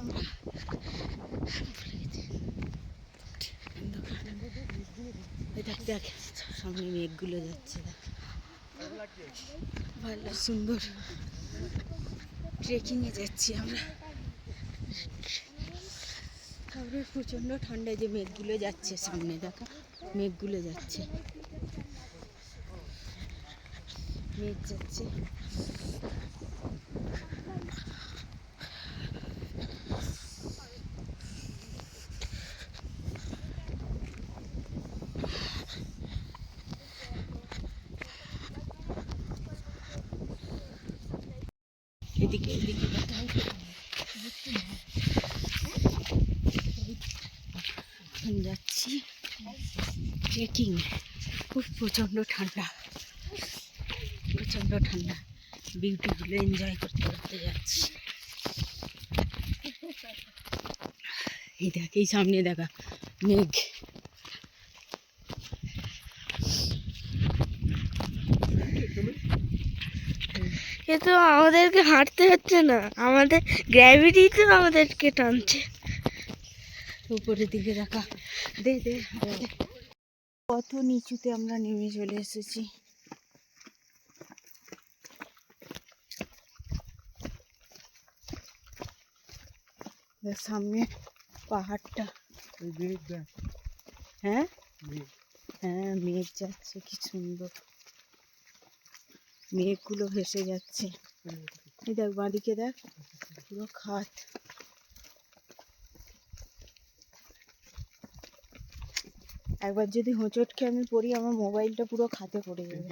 আমরা। দেখ দেখ সামনে মেঘগুলো যাচ্ছে, ভালো সুন্দর। ট্রেকিংয়ে যাচ্ছি আমরা। তারপরে প্রচণ্ড ঠান্ডা, যে মেঘগুলো যাচ্ছে সামনে, দেখো মেঘগুলো যাচ্ছে, মেঘ যাচ্ছে। এদিকে এদিকে যাচ্ছি ট্রেকিং। খুব প্রচণ্ড ঠান্ডা, প্রচণ্ড ঠান্ডা। বিউটিগুলো এনজয় করতে করতে যাচ্ছি। এই দেখ, এই সামনে দেখা মেঘ। কিন্তু আমাদেরকে হাঁটতে হচ্ছে না, আমাদের গ্র্যাভিটি তো আমাদেরকে টানছে। উপরের দিকে দেখা, দে দে দে। কত নিচুতে আমরা নেমে চলে এসেছি। সামনে পাহাড়টা, হ্যাঁ হ্যাঁ মেঘ যাচ্ছে, কি সুন্দর মেঘগুলো ভেসে যাচ্ছে। এই দেখ বাঁদিকে দেখ, পুরো খাত। একবার যদি হোঁচট খেয়ে আমি পড়ি, আমার মোবাইলটা পুরো খাতে পড়ে যাবে।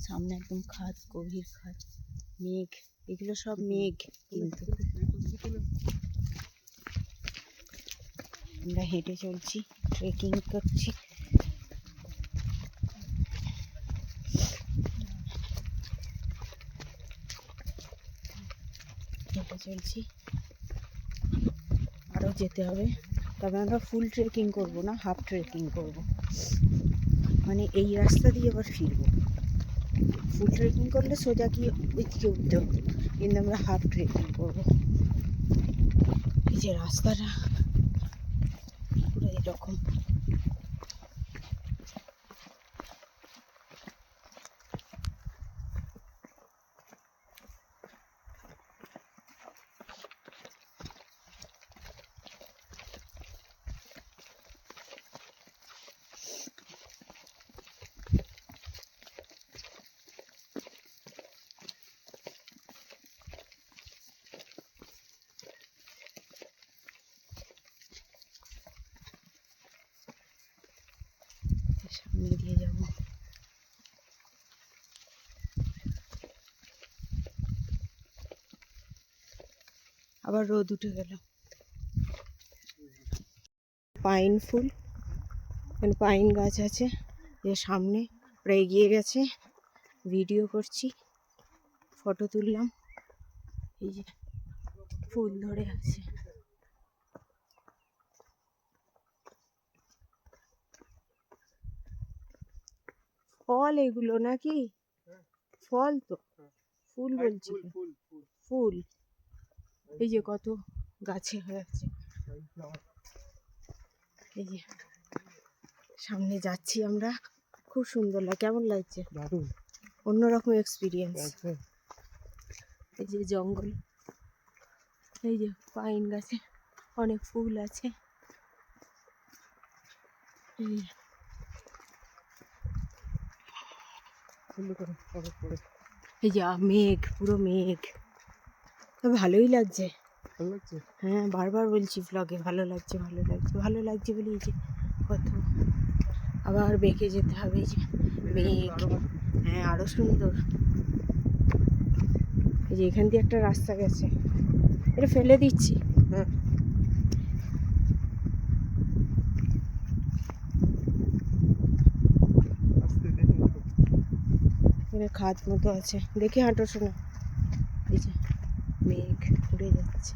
সামনে একদম খাত, গভীর খাত, মেঘ, এগুলো সব মেঘ। কিন্তু আমরা হেঁটে চলছি, ট্রেকিং করছি। হেঁটে চলছি, আরও যেতে হবে। তবে আমরা ফুল ট্রেকিং করব না, হাফ ট্রেকিং করব। মানে এই রাস্তা দিয়ে আবার ফিরবো। ফুল ট্রেকিং করলে সোজা গিয়ে ওই দিকে উঠতে হবে, কিন্তু আমরা হাফ ট্রেকিং করবো। এই যে রাস্তাটা পুরো এরকম। সামনে দিয়ে যাব। আবার রোদ উঠে গেল। পাইন ফুল, এখানে পাইন গাছ আছে, এর সামনে ওরা এগিয়ে গেছে। ভিডিও করছি, ফটো তুললাম। এই যে ফুল ধরে আছে। ফল এগুলো নাকি? ফল তো, ফুল বলছি, ফুল। এই যে কত গাছে হয়ে আছে। এই যে সামনে যাচ্ছি আমরা, খুব সুন্দর লাগে। কেমন লাগছে? অন্যরকম এক্সপিরিয়েন্স। এই যে জঙ্গল, এই যে পাইন গাছে অনেক ফুল আছে। এই যে মেঘ, পুরো মেঘ। ভালোই লাগছে, হ্যাঁ বারবার বলছি ব্লগে, ভালো লাগছে ভালো লাগছে ভালো লাগছে বলে। এই যে কত, আবার বেঁকে যেতে হবে। এই যে মেঘ, হ্যাঁ আরো সুন্দর। এই যে এখান দিয়ে একটা রাস্তা গেছে, এটা ফেলে দিচ্ছি। এখানে খাদ মতো আছে, দেখে হাঁটো শোনা। এই যে মেঘ উড়ে যাচ্ছে।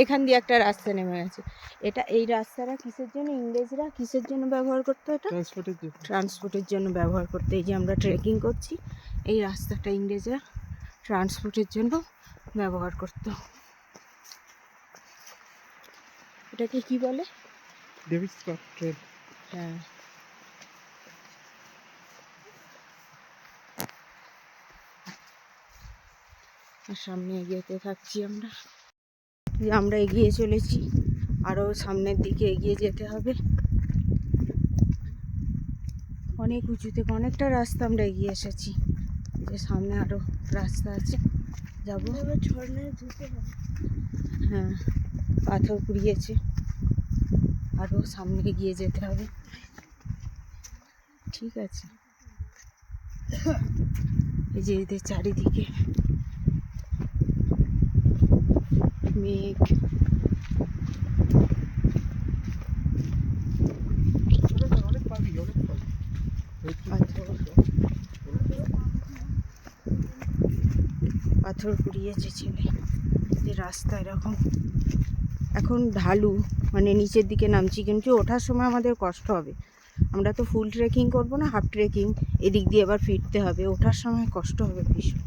এখান দিয়ে একটা রাস্তা নেমে গেছে। এই রাস্তাটা কিসের জন্য, ইংরেজরা কিসের জন্য ব্যবহার করতো? এটা ট্রান্সপোর্টের জন্য ব্যবহার করতো। এই যে আমরা ট্রেকিং করছি, এই রাস্তাটা ইংরেজরা ট্রান্সপোর্টের জন্য ব্যবহার করতো। এটাকে কি বলে? David Scott train. হ্যাঁ, আর সামনে এগিয়েতে থাকছি আমরা। আমরা এগিয়ে চলেছি, আরও সামনের দিকে এগিয়ে যেতে হবে। অনেক উঁচু থেকে অনেকটা রাস্তা আমরা এগিয়ে এসেছি। যে সামনে আরও রাস্তা আছে, যাবো। হ্যাঁ, পাথর কুড়িয়েছে, আরও সামনে এগিয়ে যেতে হবে। ঠিক আছে, এই যে এদের চারিদিকে মেঘ, পাথর কুড়িয়েছে ছেলে। যে রাস্তা এরকম এখন ঢালু, মানে নিচের দিকে নামছি, কিন্তু ওঠার সময় আমাদের কষ্ট হবে। আমরা তো ফুল ট্রেকিং করবো না, হাফ ট্রেকিং। এদিক দিয়ে আবার ফিরতে হবে, ওঠার সময় কষ্ট হবে ভীষণ।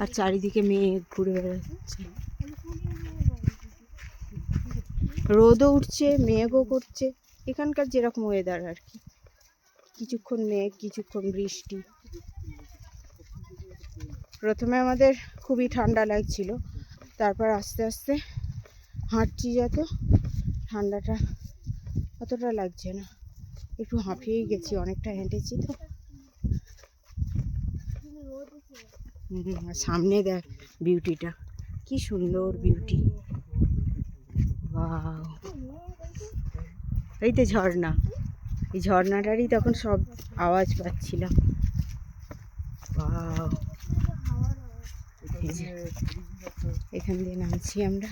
আর চারিদিকে মেঘ ঘুরে বেড়াচ্ছে, রোদও উঠছে, মেঘও করছে। এখানকার যেরকম ওয়েদার আর কি, কিছুক্ষণ মেঘ, কিছুক্ষণ বৃষ্টি। প্রথমে আমাদের খুবই ঠান্ডা লাগছিল, তারপর আস্তে আস্তে হাঁটছি যত, ঠান্ডাটা অতটা লাগছে না। একটু হাঁপিয়েই গেছি, অনেকটা হেঁটেছি তো। সামনে দেখ বিউটিটা, কি সুন্দর বিউটি। ওয়াও, এই তো ঝর্ণা। এই ঝর্ণাটারই তখন সব আওয়াজ পাচ্ছিলাম। ওয়াও, এখান দিয়ে নামছি আমরা।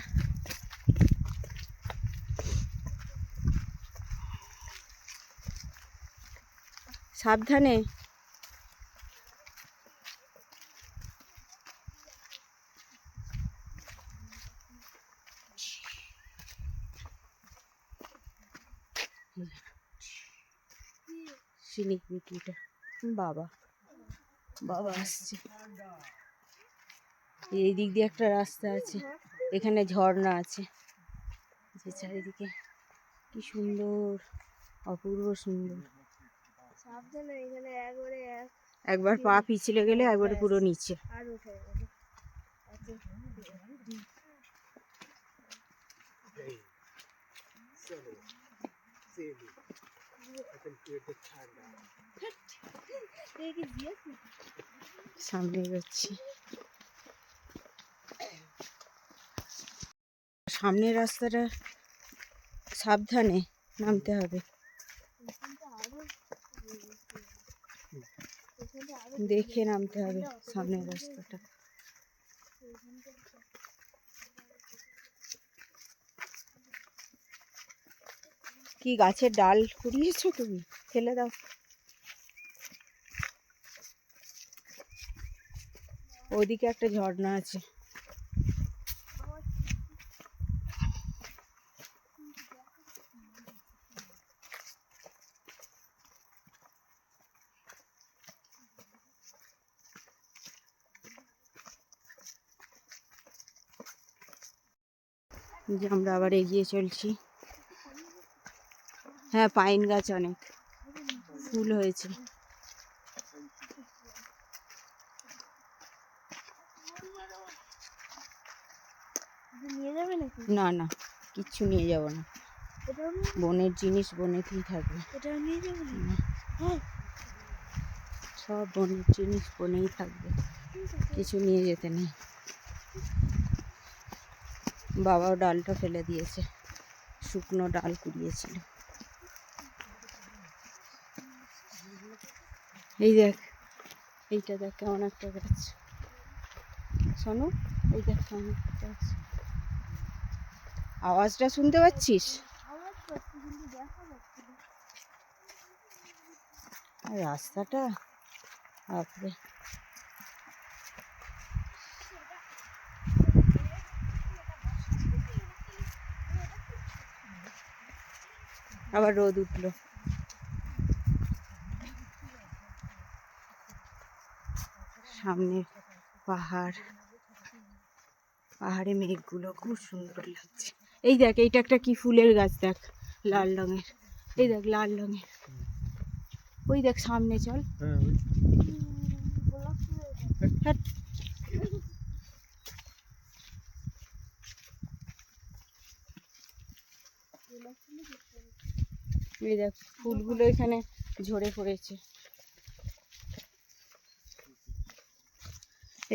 সাবধানে। সিনিক বিউটিটা, বাবা বাবা আসছে। এই দিক দিয়ে একটা রাস্তা আছে, এখানে ঝর্ণা আছে। যে চারিদিকে কি সুন্দর, অপূর্ব সুন্দর। একবার পা পিছলে গেলে একবারে পুরো নিচে। সামনে যাচ্ছি, সামনের রাস্তাটা সাবধানে নামতে হবে, দেখে নামতে হবে সামনের রাস্তাটা। কি গাছের ডাল কুড়িয়েছো তুমি? ফেলে দাও। ওদিকে একটা ঝর্ণা আছে। যে আমরা আবার এগিয়ে চলছি। হ্যাঁ, পাইন গাছ অনেক ফুল হয়েছে। না না, কিচ্ছু নিয়ে যাব না, বনের জিনিস বনেতেই থাকবে। সব বনের জিনিস বনেই থাকবে, কিছু নিয়ে যেতে নেই। বাবাও ডালটা ফেলে দিয়েছে, শুকনো ডাল কুড়িয়েছিল। এই দেখ, এইটা দেখ কেমন একটা গাছ। শোনো, এই দেখ কেমন একটা গাছ। আওয়াজটা শুনতে পাচ্ছিস? আর রাস্তাটা বাপরে, আবার রোদ উঠলো। সামনে পাহাড়, পাহাড়ে মেঘগুলো খুব সুন্দর লাগছে। এই দেখ, এইটা একটা কি ফুলের গাছ দেখ, লাল রঙের। এই দেখ লাল রঙের, ওই দেখ সামনে, চল। হ্যাট। এই দেখ ফুলগুলো এখানে ঝরে পড়েছে।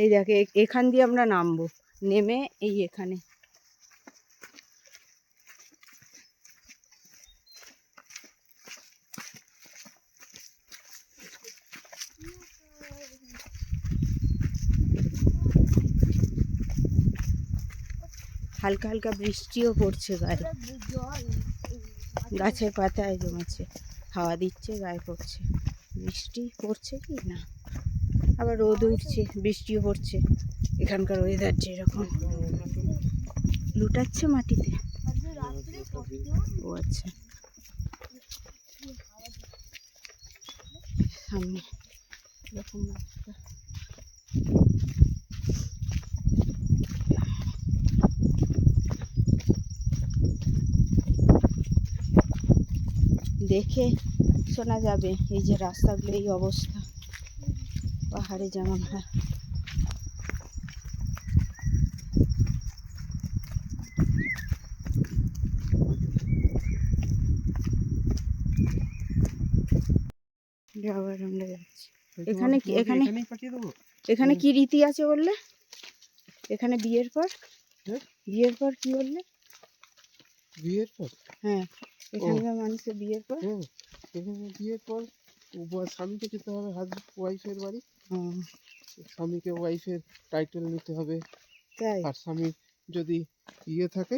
এই দেখ এখান দিয়ে আমরা নামবো, নেমে এই এখানে হালকা হালকা বৃষ্টিও পড়ছে গায়ে, গাছের পাতায় জমেছে, হাওয়া দিচ্ছে, গায়ে পড়ছে। বৃষ্টি পড়ছে কি না, আবার রোদ উঠছে, বৃষ্টিও পড়ছে। এখানকার ওয়েদার যেরকম লুটাচ্ছে মাটিতে। ও আচ্ছা, সামনে এরকম রাস্তা। দেখে শোনা যাবে এই যে রাস্তাগুলো এই অবস্থা, পাহাড়ে যেমন হয়। আবার আমরা যাচ্ছি। এখানে কি, এখানে এখানে কি রীতি আছে বললে? এখানে বিয়ের পর, বিয়ের পর কি বললে? বিয়ের পর? হ্যাঁ, এখানকার মানুষের বিয়ের পর, এখানে বিয়ের পর স্বামীকে যেতে হবে ওয়াইফের বাড়ি। স্বামীকে ওয়াইফের টাইটেল নিতে হবে। তাই? আর স্বামী যদি ইয়ে থাকে,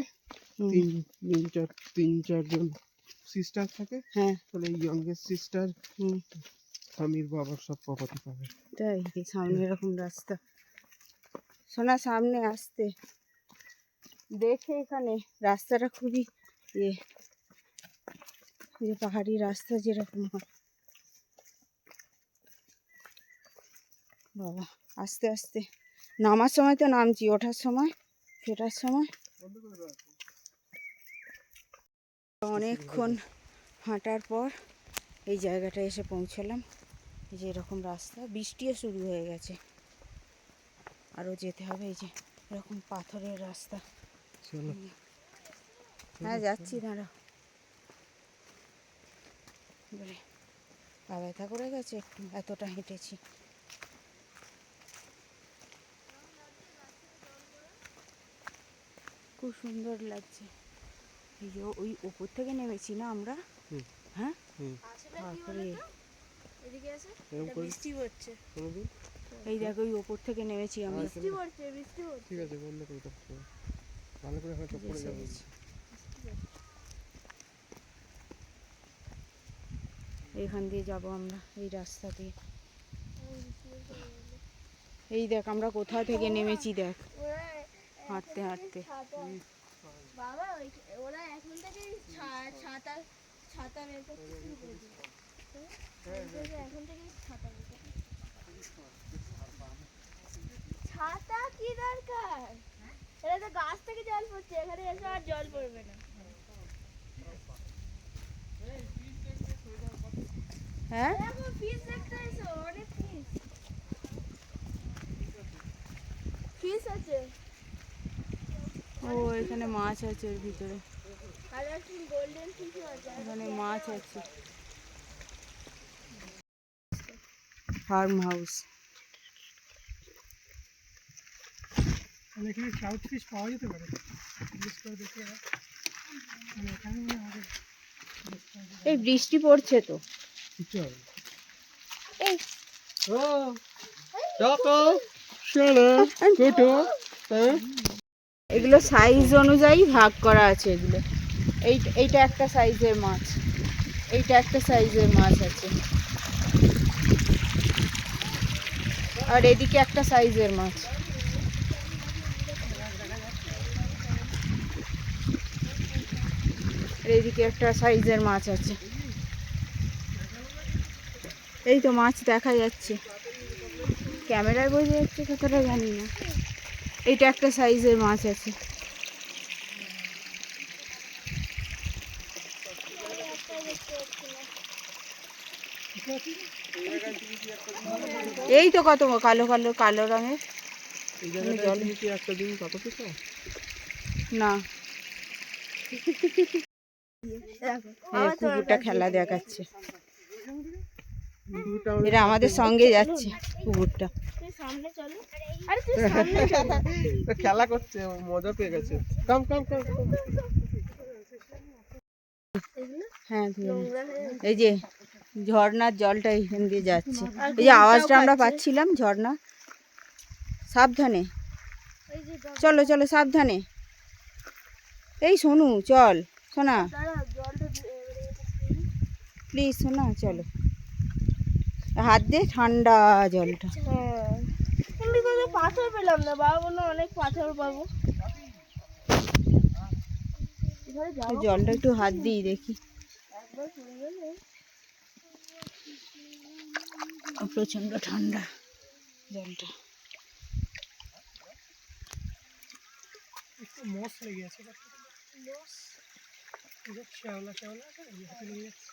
তিন চারজন সিস্টার থাকে, হ্যাঁ, তাহলে ইয়ংগেস্ট সিস্টার স্বামীর বাবার সব প্রপার্টি পাবে। তাই? সামনে এরকম রাস্তা, শোনা সামনে আসতে দেখে এখানে রাস্তাটা খুবই ইয়ে, যে পাহাড়ি রাস্তা যেরকম হয়। বাবা, আস্তে আস্তে নামার সময় তো নামছি, ওঠার সময় ফেরার সময় অনেকক্ষণ হাঁটার পর এই জায়গাটায় এসে পৌঁছালাম। এই যে এরকম রাস্তা, বৃষ্টিও শুরু হয়ে গেছে, আরও যেতে হবে। এই যে এরকম পাথরের রাস্তা। চলো। হ্যাঁ যাচ্ছি, দাঁড়াও। বলে পা ব্যথা করে গেছে একটু, এতটা হেঁটেছি। খুব সুন্দর লাগছে। এই যে ওই ওপর থেকে নেমেছি না আমরা, হ্যাঁ, তারপরে বৃষ্টি হচ্ছে। এই দেখো ওই ওপর থেকে নেমেছি আমরা। বৃষ্টি পড়ছে, বৃষ্টি পড়ছে। ঠিক আছে, বন্ধ করে দাও, ভালো করে হয়তো পড়ে যাবে। এখান দিয়ে যাব আমরা, এই রাস্তা দিয়ে। এই দেখ আমরা কোথা থেকে নেমেছি, দেখ হাঁটতে হাঁটতে। বাবা ওরা এখন থেকেই ছাতা ছাতা বের করতে শুরু করে দিল। এখন থেকেই ছাতা বের করতে। ছাতা কি দরকার? এটা তো গাছ থেকে জল পড়ছে, এখানে এসে আর জল পড়বে না। হ্যাঁ, দেখো ফিশ দেখতে এসো, অনেক ফিশ। ফিশ আছে। ও এখানে মাছ আছে এর ভিতরে, কালারফুল গোল্ডেন ফিশও আছে। এখানে মাছ আছে। Farm house. এখানে সাউথ ফিশ পাওয়া যেতে পারে, জিজ্ঞেস করে দেখে। এই বৃষ্টি পড়ছে তো, কিছু হবে। এই এগুলো সাইজ অনুযায়ী ভাগ করা আছে। এগুলো এইটা একটা সাইজের মাছ, এইটা একটা সাইজের মাছ আছে, আর এদিকে একটা সাইজের মাছ। আর এদিকে একটা সাইজের মাছ আছে। এই তো মাছ দেখা যাচ্ছে, ক্যামেরায় বোঝা যাচ্ছে কতটা জানি না। এইটা একটা সাইজের মাছ আছে। এই তো কত কালো কালো কালো রঙের। এই জায়গাটায় তুমি কি একটা দিন কত পেছো? না, হ্যাঁ, কুকুরটা খেলা দেখাচ্ছে। এরা আমাদের সঙ্গে যাচ্ছে, কুকুরটা। খেলা করছে, মজা পেয়ে গেছে। কাম কাম কাম কাম। হ্যাঁ, এই যে ঝর্ণার জলটা এখান দিয়ে যাচ্ছে, এই যে আওয়াজটা আমরা পাচ্ছিলাম ঝর্ণা। সাবধানে চলো, চলো সাবধানে। এই সোনু চল, সোনা প্লিজ, সোনা চলো। হাত দিয়ে ঠান্ডা জলটা। কিন্তু কোনো পাথর পেলাম না, বাবা বললো অনেক পাথর পাবো। জলটা একটু হাত দিই দেখি। প্রচন্ড ঠান্ডা জলটা। মস লেগে আছে, শ্যাওলা শ্যাওলা আছে, লেগে যাচ্ছে।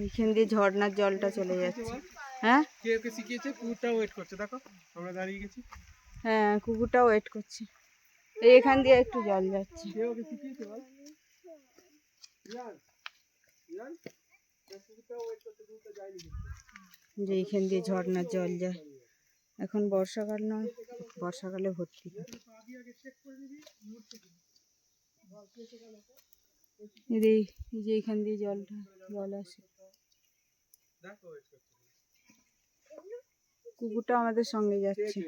এখান দিয়ে ঝর্ণার জলটা চলে যাচ্ছে। হ্যাঁ, কে ওকে শিখিয়েছে? কুকুরটাও ওয়েট করছে, দেখো আমরা দাঁড়িয়ে গেছি। হ্যাঁ, কুকুরটাও ওয়েট করছে। এই এখান দিয়ে একটু জল যাচ্ছে। কে ওকে শিখিয়েছে বল? ইয়ান ইয়ান কুকুরটাও ওয়েট করছে, কুকুরটা যায়নি কিন্তু। যে এখান দিয়ে ঝর্ণার জল যায়। এখন বর্ষাকাল নয়, বর্ষাকালে ভর্তি হয়। এই যে এখান দিয়ে জল আসে। কুকুরটা আমাদের সঙ্গে যাচ্ছে।